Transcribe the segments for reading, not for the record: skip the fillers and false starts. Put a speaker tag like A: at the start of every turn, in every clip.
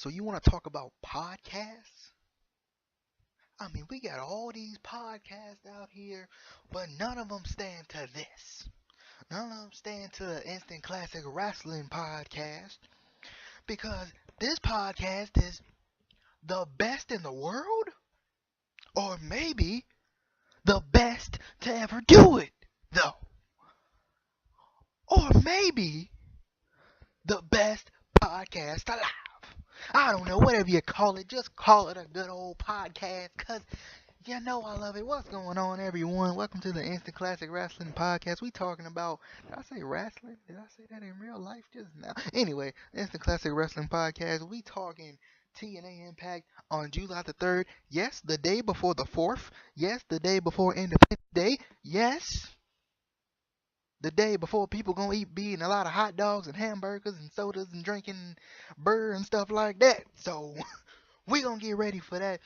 A: So you want to talk about podcasts? I mean, we got all these podcasts out here, but none of them stand to this. None of them stand to the Instant Classic Wrestling podcast because this podcast is the best in the world, or maybe the best to ever do it, though. Or maybe the best podcast alive. I don't know, whatever you call it, just call it a good old podcast, cause you know I love it. What's going on, everyone? Welcome to the Instant Classic Wrestling Podcast. We talking about, did I say wrestling? Did I say that in real life just now? Anyway, Instant Classic Wrestling Podcast. We talking TNA Impact on July the 3rd. Yes, the day before the 4th. Yes, the day before Independence Day. Yes, the day before people gonna be eating a lot of hot dogs and hamburgers and sodas and drinking beer and stuff like that. So we gonna get ready for that.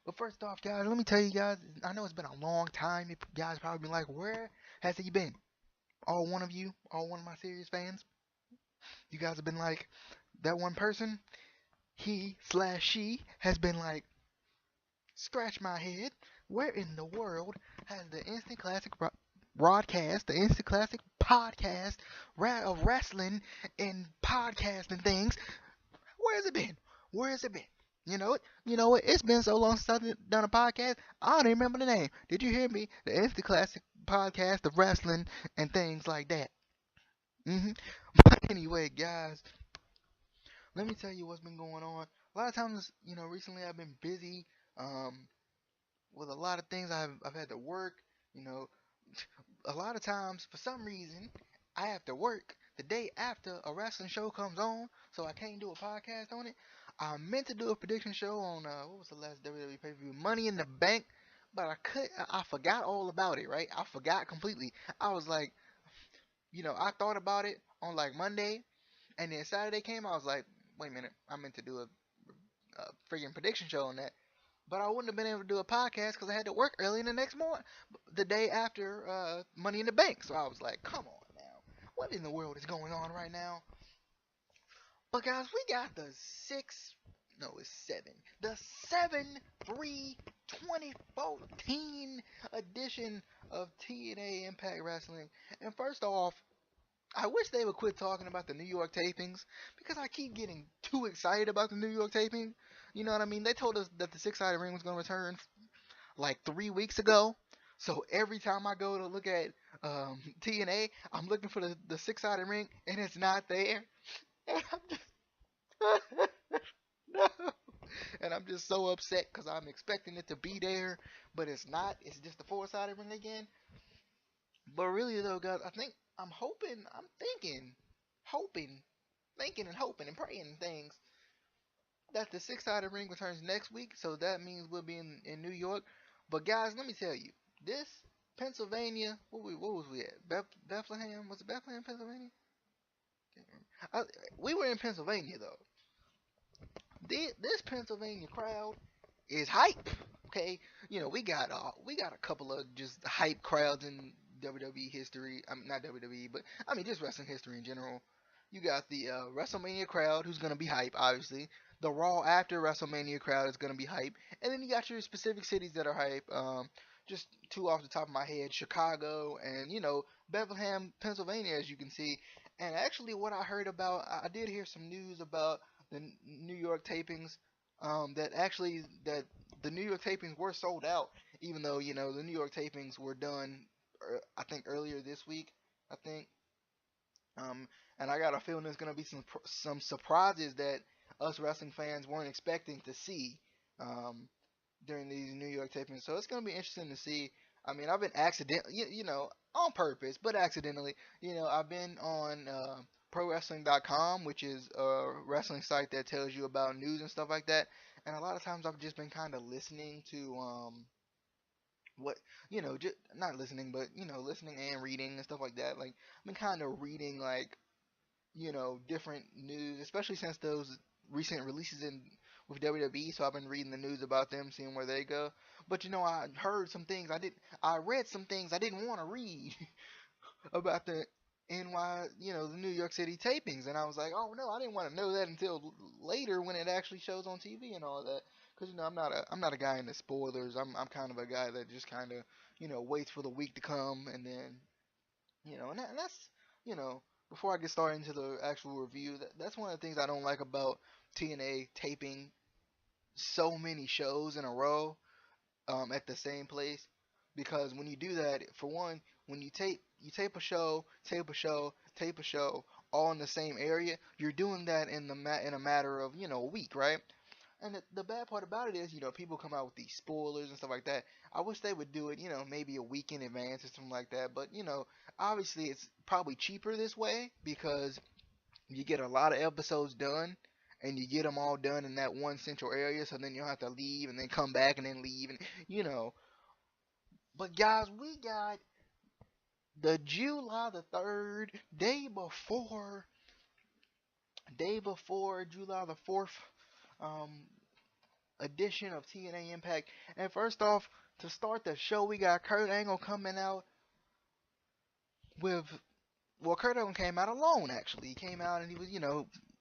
A: But first off, guys, let me tell you guys, I know it's been a long time. You guys probably been like, where has he been? All one of you, all one of my serious fans. You guys have been like, that one person, he/she has been like, scratch my head. Where in the world has the Instant Classic broadcast, the Instant Classic podcast of wrestling and podcast and things? Where has it been? Where has it been? You know what? You know what? It's been so long since I've done a podcast. I don't even remember the name. Did you hear me? The Instant Classic podcast of wrestling and things like that. hmm But anyway, guys, let me tell you what's been going on. A lot of times, recently I've been busy um, with a lot of things. I've had to work. You know, a lot of times for some reason I have to work the day after a wrestling show comes on, so I can't do a podcast on it. I meant to do a prediction show on what was the last WWE pay-per-view, Money in the Bank, but I forgot all about it. Right, I forgot completely. I was like, I thought about it on like Monday, and then Saturday came. I was like, wait a minute, I meant to do a freaking prediction show on that. But I wouldn't have been able to do a podcast because I had to work early in the next morning, the day after Money in the Bank. So I was like, come on now. What in the world is going on right now? But guys, we got the it's 7. The 7/3/2014 edition of TNA Impact Wrestling. And first off, I wish they would quit talking about the New York tapings because I keep getting too excited about the New York taping. You know what I mean? They told us that the six-sided ring was going to return like 3 weeks ago. So every time I go to look at TNA, I'm looking for the six-sided ring and it's not there. And I'm just no. And I'm just so upset because I'm expecting it to be there, but it's not. It's just the four-sided ring again. But really though, guys, I'm thinking, hoping, thinking and hoping and praying and things that the six-sided ring returns next week. So that means we'll be in New York. But guys, let me tell you, this Pennsylvania, what was we at? Bethlehem? Was it Bethlehem, Pennsylvania? I, we were in Pennsylvania though. This Pennsylvania crowd is hype. Okay, we got a couple of just hype crowds in WWE history. I mean, not WWE, but I mean just wrestling history in general. You got the WrestleMania crowd who's gonna be hype, obviously. The Raw after WrestleMania crowd is gonna be hype, and then you got your specific cities that are hype. Just two off the top of my head: Chicago and Bethlehem, Pennsylvania, as you can see. And actually, what I heard about, I did hear some news about the New York tapings. That the New York tapings were sold out, even though the New York tapings were done, I think earlier this week. I think, um, and I got a feeling there's gonna be some surprises that us wrestling fans weren't expecting to see um, during these New York tapings. So it's gonna be interesting to see. I mean, I've been on purpose, but accidentally, I've been on ProWrestling.com, which is a wrestling site that tells you about news and stuff like that. And a lot of times I've just been kind of listening to what just not listening, but listening and reading and stuff like that. Like I've been kind of reading like different news, especially since those recent releases in with WWE. So I've been reading the news about them, seeing where they go. But I read some things I didn't want to read about the the New York City tapings, and I was like, oh no, I didn't want to know that until later when it actually shows on TV and all of that. Because I'm not a guy into spoilers. I'm kind of a guy that just kind of waits for the week to come, and then and that's you know before I get started into the actual review, that's one of the things I don't like about TNA taping so many shows in a row at the same place, because when you do that, for one, when you tape a show, tape a show, tape a show, all in the same area, you're doing that in a matter of a week, right? And the bad part about it is, people come out with these spoilers and stuff like that. I wish they would do it, maybe a week in advance or something like that. But obviously it's probably cheaper this way because you get a lot of episodes done, and you get them all done in that one central area, so then you'll have to leave and then come back and then leave, and you know but guys, we got the July the 3rd, day before July the 4th um edition of TNA Impact. And first off, to start the show, we got Kurt Angle coming out with, well, Kurt Angle came out alone, actually. He came out and he was,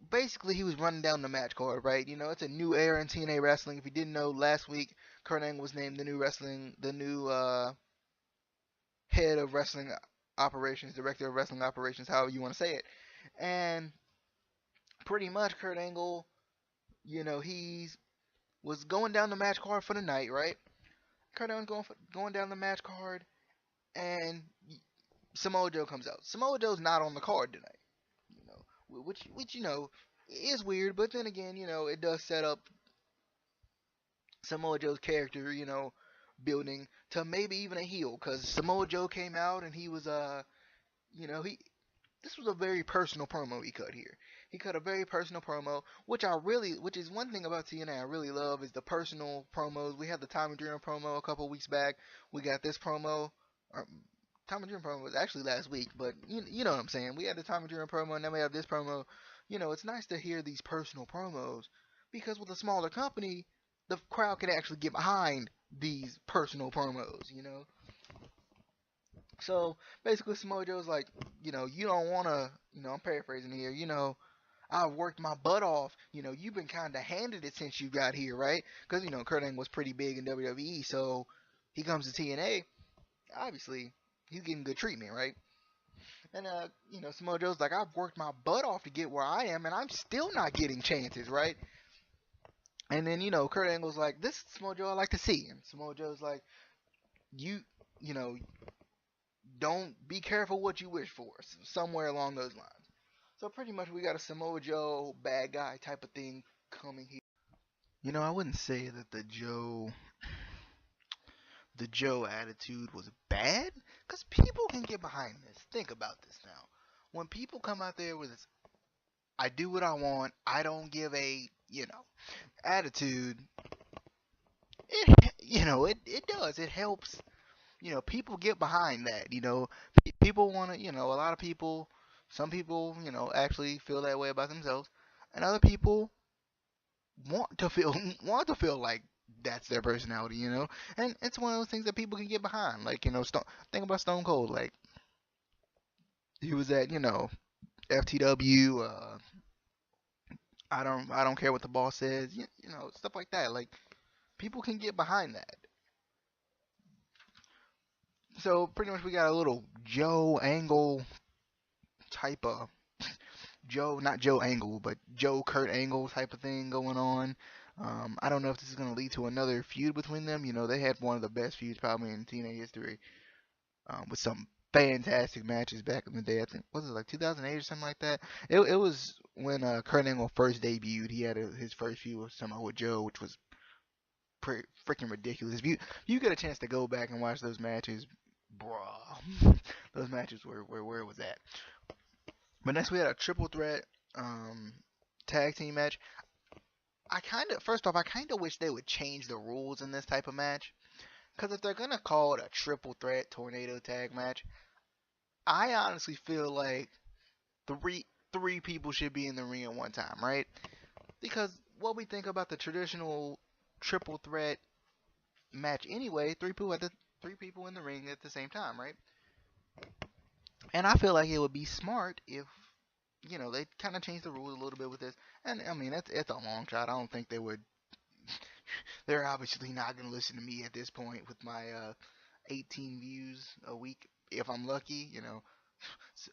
A: basically he was running down the match card, right? It's a new era in TNA wrestling. If you didn't know, last week Kurt Angle was named the new head of wrestling operations, director of wrestling operations, however you want to say it. And pretty much Kurt Angle, he's was going down the match card for the night, right? Kurt Angle's going down the match card, and Samoa Joe comes out. Samoa Joe's not on the card tonight, which is weird, but then again, it does set up Samoa Joe's character, building to maybe even a heel, because Samoa Joe came out and he was he this was a very personal promo he cut here. He cut a very personal promo, which is one thing about TNA I really love, is the personal promos. We had the Tommy Dreamer promo a couple weeks back. We got this promo. Tommy Dreamer promo was actually last week, but you know what I'm saying. We had the Tommy Dreamer promo, and then we have this promo. It's nice to hear these personal promos, because with a smaller company, the crowd can actually get behind these personal promos. So basically, Samoa Joe's like, you don't want to, I'm paraphrasing here, I've worked my butt off. You've been kind of handed it since you got here, right? Because, Kurt Angle was pretty big in WWE, so he comes to TNA. Obviously, he's getting good treatment, right? And, Samoa Joe's like, I've worked my butt off to get where I am, and I'm still not getting chances, right? And then, Kurt Angle's like, this is Samoa Joe I like to see. And Samoa Joe's like, you know, don't be careful what you wish for, somewhere along those lines. So pretty much we got a Samoa Joe bad guy type of thing coming here. I wouldn't say that the Joe attitude was bad, because people can get behind this. Think about this now. When people come out there with this, I do what I want, I don't give a, attitude, it does. It helps, people get behind that, people want to, a lot of people, some people, actually feel that way about themselves, and other people want to feel want to feel like that's their personality, and it's one of those things that people can get behind. Like, think about Stone Cold. Like, he was at, FTW. I don't care what the boss says. Stuff like that. Like, people can get behind that. So pretty much we got a little Joe Angle type of not Joe Angle, but Joe Kurt Angle type of thing going on. I don't know if this is going to lead to another feud between them. They had one of the best feuds probably in TNA history, with some fantastic matches back in the day. I think, was it like 2008 or something like that? It was when Kurt Angle first debuted. He had his first feud with Samoa Joe, which was freaking ridiculous. If you get a chance to go back and watch those matches, bruh, those matches were where it was at. But next we had a triple threat tag team match. First off, I kind of wish they would change the rules in this type of match. Because if they're going to call it a triple threat tornado tag match, I honestly feel like three people should be in the ring at one time, right? Because what we think about the traditional triple threat match anyway, three people in the ring at the same time, right? And I feel like it would be smart if they kind of change the rules a little bit with this. And I mean, it's a long shot. I don't think they would. They're obviously not gonna listen to me at this point with my 18 views a week if I'm lucky. So,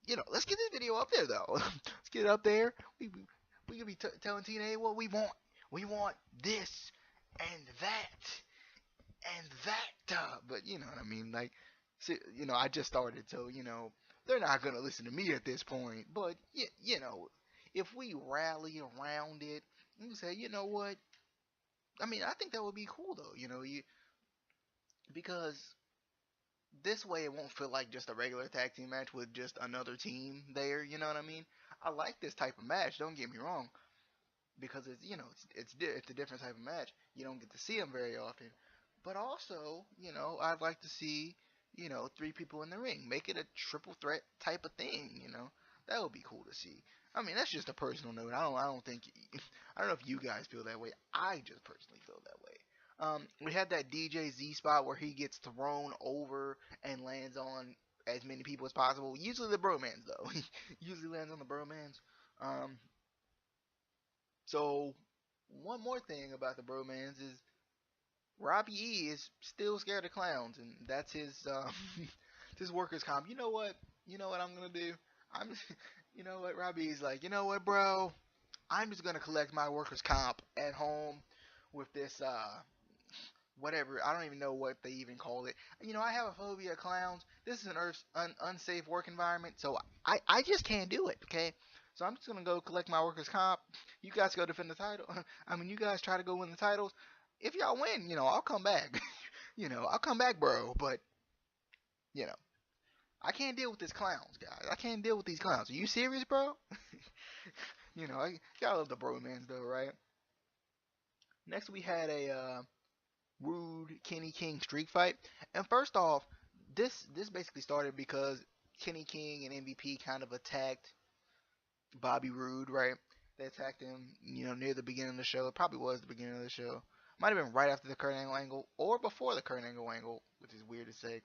A: you know, let's get this video up there though. Let's get it up there. We could be telling TNA what we want. We want this and that and that. But you know what I mean. Like, see, I just started, so they're not gonna listen to me at this point. But if we rally around it and say, you know what? I mean, I think that would be cool though. Because this way it won't feel like just a regular tag team match with just another team there. You know what I mean? I like this type of match. Don't get me wrong, because it's a different type of match. You don't get to see them very often. But also, I'd like to see three people in the ring. Make it a triple threat type of thing. That would be cool to see. I mean, that's just a personal note. I don't think I don't know if you guys feel that way. I just personally feel that way. We had that DJ Z spot where he gets thrown over and lands on as many people as possible. Usually the bromans though. Usually lands on the bromans. Um, so one more thing about the bromans is Robbie E is still scared of clowns, and that's his his workers comp. You know what? You know what I'm gonna do? I'm you know what Robbie E's like. You know what, bro? I'm just gonna collect my workers comp at home with this whatever. I don't even know what they even call it. I have a phobia of clowns. This is an unsafe work environment, so I just can't do it. Okay, so I'm just gonna go collect my workers comp. You guys go defend the title. I mean, you guys try to go win the titles. If y'all win, I'll come back. I'll come back, bro. But you know, I can't deal with these clowns, guys. I can't deal with these clowns. Are you serious, bro? I gotta love the bromans though, right? Next, we had a Rude Kenny King streak fight. And first off, this basically started because Kenny King and MVP kind of attacked Bobby Roode, right? They attacked him, near the beginning of the show. It probably was the beginning of the show. Might have been right after the Kurt Angle or before the Kurt Angle, which is weird to say.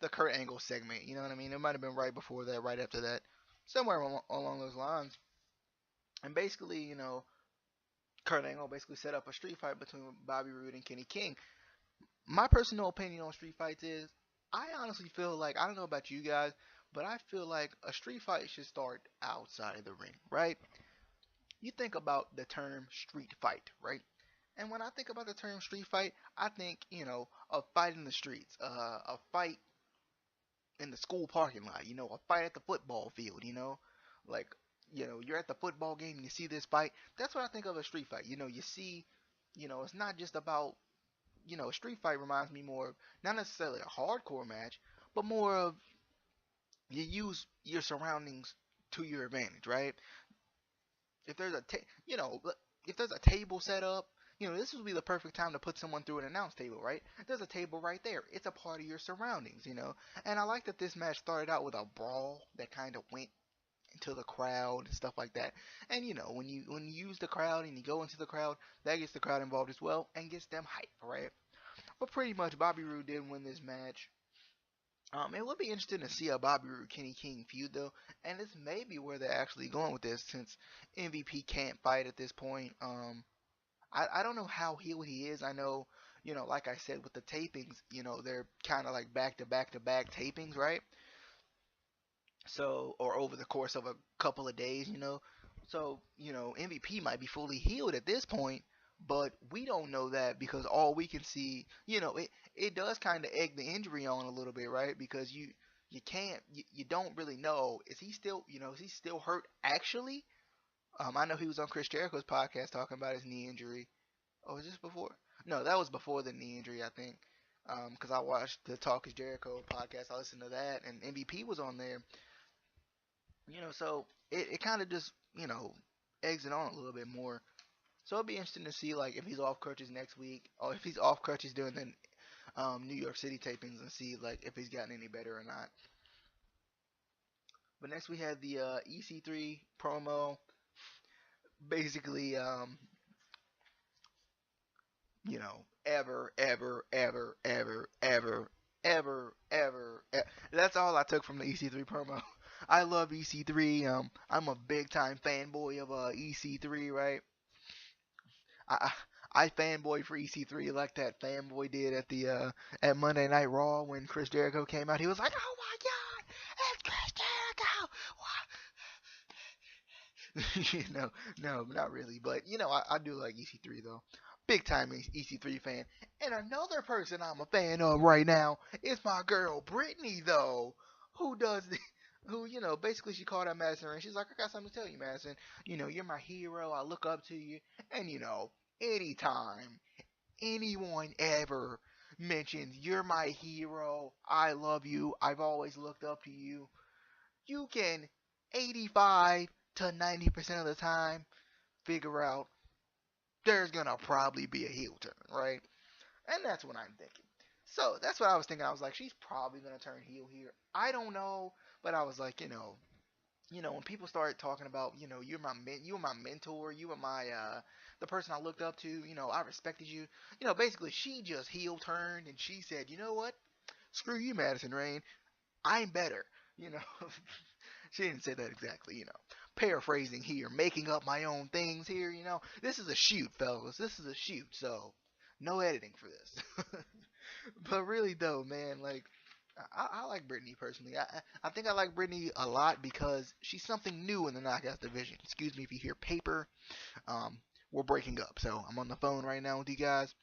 A: The Kurt Angle segment. You know what I mean? It might have been right before that, right after that, somewhere along those lines. And basically, Kurt Angle basically set up a street fight between Bobby Roode and Kenny King. My personal opinion on street fights is, I honestly feel like, I don't know about you guys, but I feel like a street fight should start outside of the ring, right? You think about the term street fight, right? And when I think about the term street fight, I think, a fight in the streets, a fight in the school parking lot, a fight at the football field, like, you're at the football game and you see this fight. That's what I think of a street fight. You see, it's not just about, a street fight reminds me more of not necessarily a hardcore match, but more of you use your surroundings to your advantage, right? If there's a if there's a table set up, this would be the perfect time to put someone through an announce table, right? There's a table right there. It's a part of your surroundings. And I like that this match started out with a brawl that kind of went into the crowd and stuff like that. And when you use the crowd and you go into the crowd, that gets the crowd involved as well and gets them hyped, right? But pretty much Bobby Roode did win this match. It would be interesting to see a Bobby Roode Kenny King feud though, and this may be where they're actually going with this since MVP can't fight at this point. I don't know how healed he is. I know, like I said with the tapings, they're kind of like back to back to back tapings, right? So, or over the course of a couple of days. So, MVP might be fully healed at this point, but we don't know that because all we can see, it does kind of egg the injury on a little bit, right? Because you don't really know. Is he still hurt actually? I know he was on Chris Jericho's podcast talking about his knee injury. Oh, was this before? No, that was before the knee injury, I think. Because I watched the Talk is Jericho podcast. I listened to that, and MVP was on there. So it kind of just, eggs it on a little bit more. So it'll be interesting to see, like, if he's off crutches next week, or if he's off crutches during the New York City tapings, and see, like, if he's gotten any better or not. But next we had the EC3 promo. Basically, ever, ever, ever, ever, ever ever. That's all I took from the EC3 promo. I love EC3. I'm a big time fanboy of EC3, right? I I fanboy for EC3 like that fanboy did at the at Monday Night Raw when Chris Jericho came out. He was like, "Oh my God, it's Chris Jericho!" No, not really. But I do like EC3 though. Big time EC3 fan. And another person I'm a fan of right now is my girl Brittany though, who does the, who basically she called out Madison and she's like, I got something to tell you, Madison. You're my hero. I look up to you. And anytime anyone ever mentions you're my hero, I love you, I've always looked up to you, you can 85 to 90% of the time figure out there's gonna probably be a heel turn, right? And that's what I'm thinking. So that's what I was thinking. I was like, she's probably gonna turn heel here. I don't know, but I was like, when people start talking about, you were my mentor, you were my the person I looked up to, I respected you. Basically she just heel turned and she said, you know what? Screw you, Madison Rain. I'm better. You know, she didn't say that exactly. Paraphrasing here, making up my own things here. This is a shoot, fellas. This is a shoot. So no editing for this. But really though, man, like I like Brittany personally. I think I like Brittany a lot because she's something new in the Knockouts division. Excuse me if you hear paper. Um, we're breaking up, so I'm on the phone right now with you guys,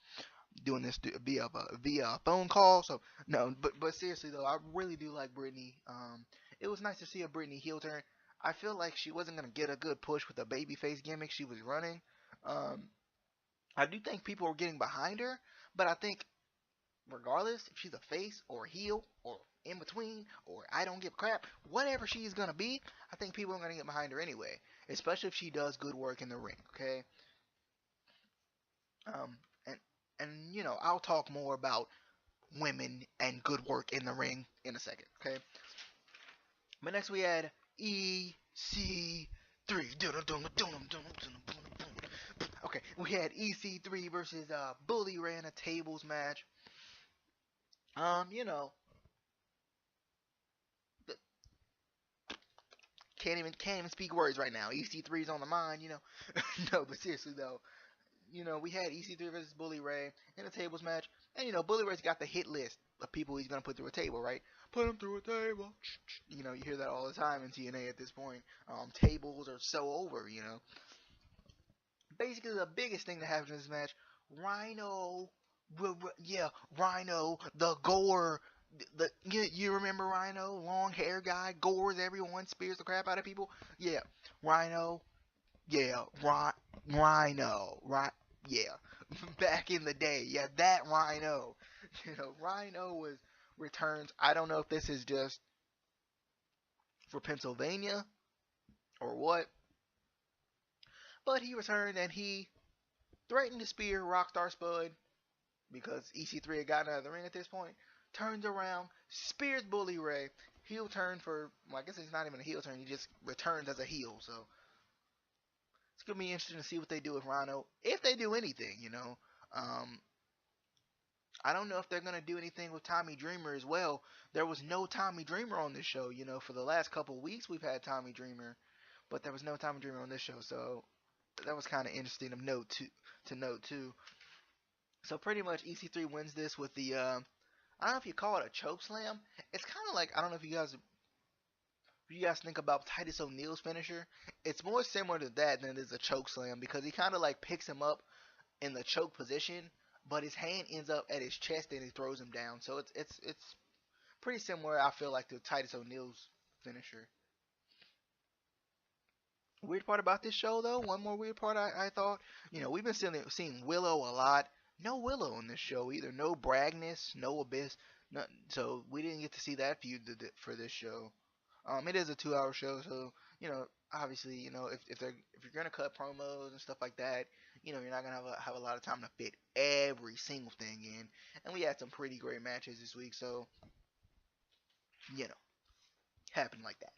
A: doing this via a phone call. So no, but seriously though, I really do like Brittany. It was nice to see a Brittany heel turn. I feel like she wasn't gonna get a good push with the babyface gimmick she was running. Um, I do think people were getting behind her, but I think regardless if she's a face or a heel or in between or I don't give a crap, whatever she's gonna be, I think people are gonna get behind her anyway, especially if she does good work in the ring. Okay, um, and I'll talk more about women and good work in the ring in a second. Okay, but next we had EC3. Okay, we had EC3 versus Bully Ray in a tables match. Um, you know, can't even speak words right now. EC3's on the mind, No, but seriously though, we had EC3 versus Bully Ray in a tables match, and Bully Ray's got the hit list of people he's gonna put through a table, right? Put him through a table. You hear that all the time in TNA at this point. Tables are so over. Basically the biggest thing that happened in this match, Rhino, yeah, Rhino, the gore. You remember Rhino, long hair guy, gores everyone, spears the crap out of people. Yeah, Rhino. Yeah, Rhino. Right. Yeah, back in the day. Yeah, that Rhino. Rhino was returns. I don't know if this is just for Pennsylvania or what, but he returned and he threatened to spear Rockstar Spud because EC3 had gotten out of the ring at this point. Turns around, spears Bully Ray. Heel turn for, well, I guess it's not even a heel turn. He just returns as a heel. So it's gonna be interesting to see what they do with Rhino, if they do anything. Um, I don't know if they're gonna do anything with Tommy Dreamer as well. There was no Tommy Dreamer on this show. For the last couple of weeks we've had Tommy Dreamer, but there was no Tommy Dreamer on this show. So that was kind of interesting to note too. So pretty much EC3 wins this with the I don't know if you call it a choke slam. It's kind of like, I don't know if you guys think about Titus O'Neil's finisher. It's more similar to that than it is a choke slam because he kind of like picks him up in the choke position, but his hand ends up at his chest and he throws him down. So it's pretty similar, I feel like, to Titus O'Neil's finisher. Weird part about this show, though, one more weird part I thought, we've been seeing Willow a lot. No Willow in this show either. No Bragness, no Abyss. No, so we didn't get to see that feud for this show. It is a 2-hour show, so obviously, if you're gonna cut promos and stuff like that, you're not gonna have a lot of time to fit every single thing in. And we had some pretty great matches this week, so you know, happened like that.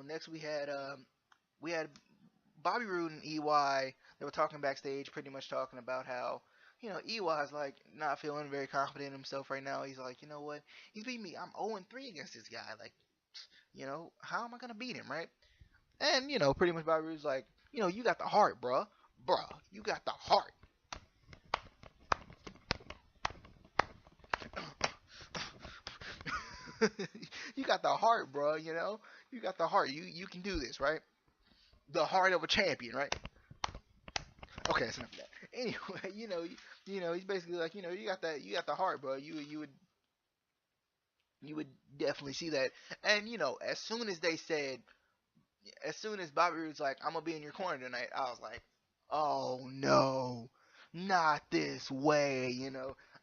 A: Next we had Bobby Roode and EY. They were talking backstage, pretty much talking about how Ewa's like not feeling very confident in himself right now. He's like, you know what? He's beating me. I'm 0-3 against this guy. Like, how am I gonna beat him, right? And pretty much Bobby Roode's like, you got the heart, bruh. Bruh, you got the heart. You got the heart, bruh. You got the heart. You can do this, right? The heart of a champion, right? Okay, that's enough of that. Anyway, he's basically like, you got the heart, bro. You would definitely see that. And as soon as Bobby Roode's like, I'm gonna be in your corner tonight, I was like, oh no, not this way.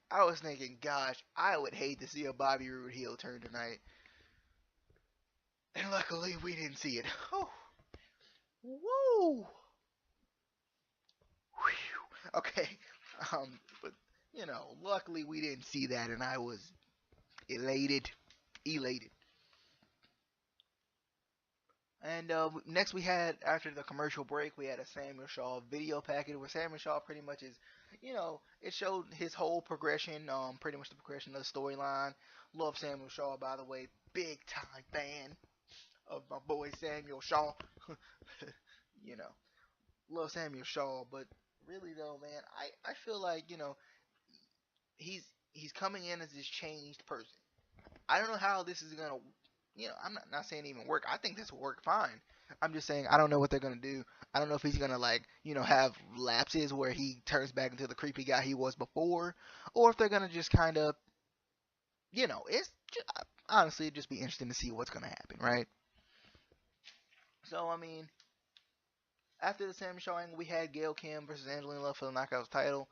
A: I was thinking, gosh, I would hate to see a Bobby Roode heel turn tonight. And luckily, we didn't see it. Oh, woo. Whew. Okay, but luckily we didn't see that, and I was elated. And next we had, after the commercial break, we had a Samuel Shaw video package where Samuel Shaw pretty much is, it showed his whole progression, pretty much the progression of the storyline. Love Samuel Shaw, by the way, big time fan of my boy Samuel Shaw. you know, Love Samuel Shaw, but really though, man, I feel like he's coming in as this changed person. I don't know how this is gonna, I'm not saying even work. I think this will work fine. I'm just saying I don't know what they're gonna do. I don't know if he's gonna like, have lapses where he turns back into the creepy guy he was before, or if they're gonna just kind of, it's just, honestly it'd just be interesting to see what's gonna happen, right? So I mean, after the Sam showing, we had Gail Kim versus Angelina Love for the Knockouts title.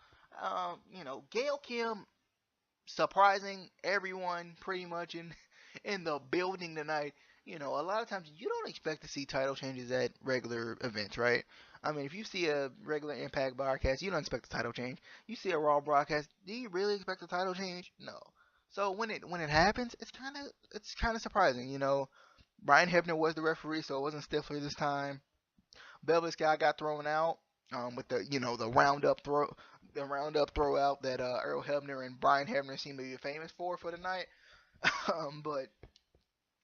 A: Gail Kim surprising everyone pretty much in the building tonight. A lot of times you don't expect to see title changes at regular events, right? I mean, if you see a regular Impact broadcast, you don't expect a title change. You see a Raw broadcast, do you really expect a title change? No. So when it happens, it's kind of surprising. Brian Hebner was the referee, so it wasn't Stifler this time. Velvet Sky got thrown out with the roundup throw out that Earl Hebner and Brian Hebner seem to be famous for the night. But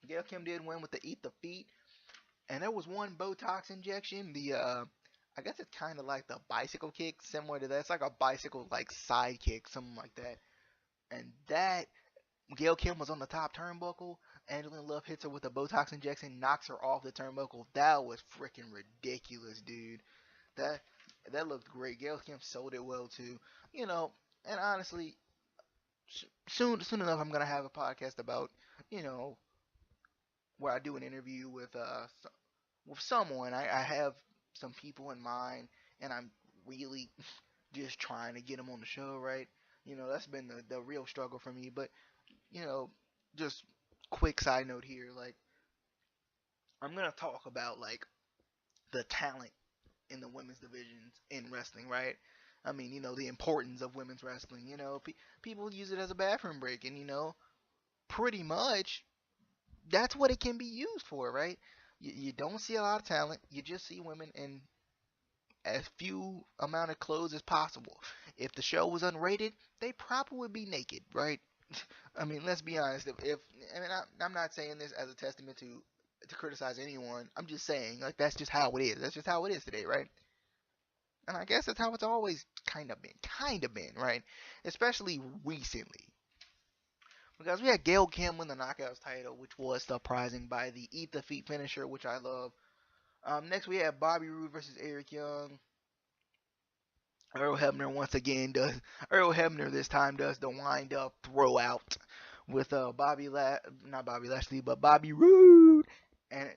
A: Gail Kim did win with the Eat the Feet, and there was one Botox injection. I guess it's kind of like the bicycle kick, similar to that. It's like a bicycle like side kick, something like that. And that Gail Kim was on the top turnbuckle. Angelina Love hits her with a Botox injection, knocks her off the turnbuckle. That was freaking ridiculous, dude. That that looked great. Gail Kim sold it well too. And honestly, soon enough, I'm gonna have a podcast about you know where I do an interview with someone. I have some people in mind, and I'm really just trying to get them on the show, right? That's been the real struggle for me. But you know, just quick side note here, like I'm gonna talk about like the talent in the women's divisions in wrestling, right? I mean, the importance of women's wrestling. People use it as a bathroom break, and pretty much that's what it can be used for, right? You don't see a lot of talent. You just see women in as few amount of clothes as possible. If the show was unrated, they probably would be naked, right? I mean, let's be honest. If I mean, I'm not saying this as a testament to criticize anyone. I'm just saying, like, that's just how it is. That's just how it is today, right? And I guess that's how it's always kind of been, right? Especially recently. Because we had Gail Kim win the Knockouts title, which was surprising by the Eat the Feet finisher, which I love. Next we have Bobby Roode versus Eric Young. Earl Hebner once again does. Earl Hebner this time does the wind up throw out with not Bobby Lashley, but Bobby Roode and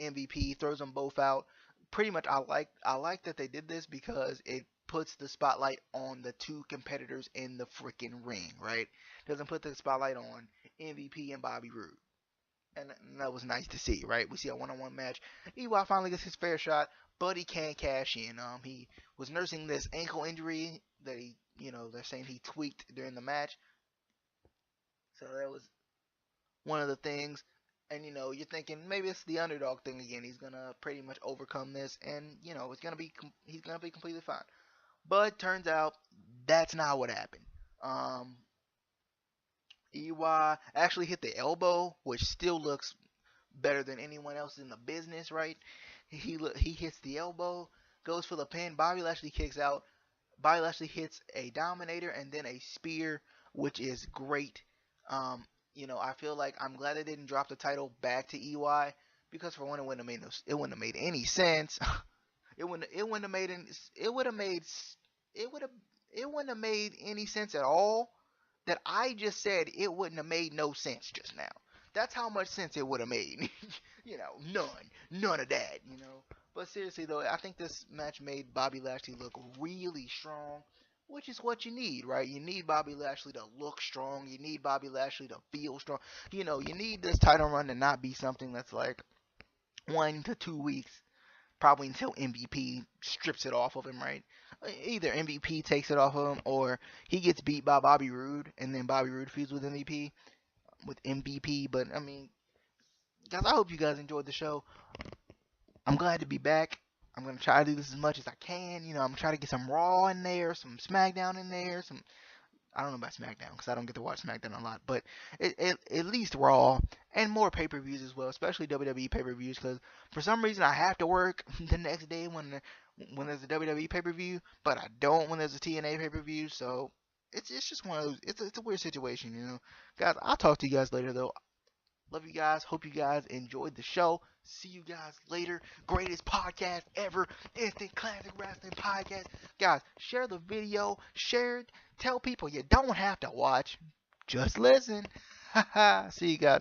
A: MVP throws them both out. Pretty much, I like that they did this because it puts the spotlight on the two competitors in the freaking ring, right? Doesn't put the spotlight on MVP and Bobby Roode. And that was nice to see, right? We see a one-on-one match. EY finally gets his fair shot, but he can't cash in. He was nursing this ankle injury that they're saying he tweaked during the match. So that was one of the things. And you're thinking maybe it's the underdog thing again. He's gonna pretty much overcome this, and he's gonna be completely fine. But turns out That's not what happened. EY actually hit the elbow, which still looks better than anyone else in the business, right? He hits the elbow, goes for the pin. Bobby Lashley kicks out. Bobby Lashley hits a Dominator and then a spear, which is great. I feel like I'm glad they didn't drop the title back to EY because for one, it wouldn't have made any sense. It wouldn't have made any, it would have it wouldn't have made any sense at all. That I just said it wouldn't have made no sense just now. That's how much sense it would have made. None of that. But seriously though, I think this match made Bobby Lashley look really strong, which is what you need, right? You need Bobby Lashley to look strong. You need Bobby Lashley to feel strong. You need this title run to not be something that's like 1 to 2 weeks, probably until MVP strips it off of him, right? Either MVP takes it off of him or he gets beat by Bobby Roode and then Bobby Roode feuds with MVP. But I mean, guys, I hope you guys enjoyed the show. I'm glad to be back. I'm gonna try to do this as much as I can. I'm gonna try to get some Raw in there, some SmackDown in there, some I don't know about SmackDown because I don't get to watch SmackDown a lot, but at least Raw and more pay-per-views as well, especially WWE pay-per-views because for some reason I have to work the next day when there's a WWE pay-per-view, but I don't when there's a TNA pay-per-view. So it's just one of those. It's a weird situation. Guys, I'll talk to you guys later though. Love you guys. Hope you guys enjoyed the show. See you guys later. Greatest podcast ever. Instant Classic Wrestling Podcast. Guys, share the video. Share it. Tell people you don't have to watch. Just listen. See you guys.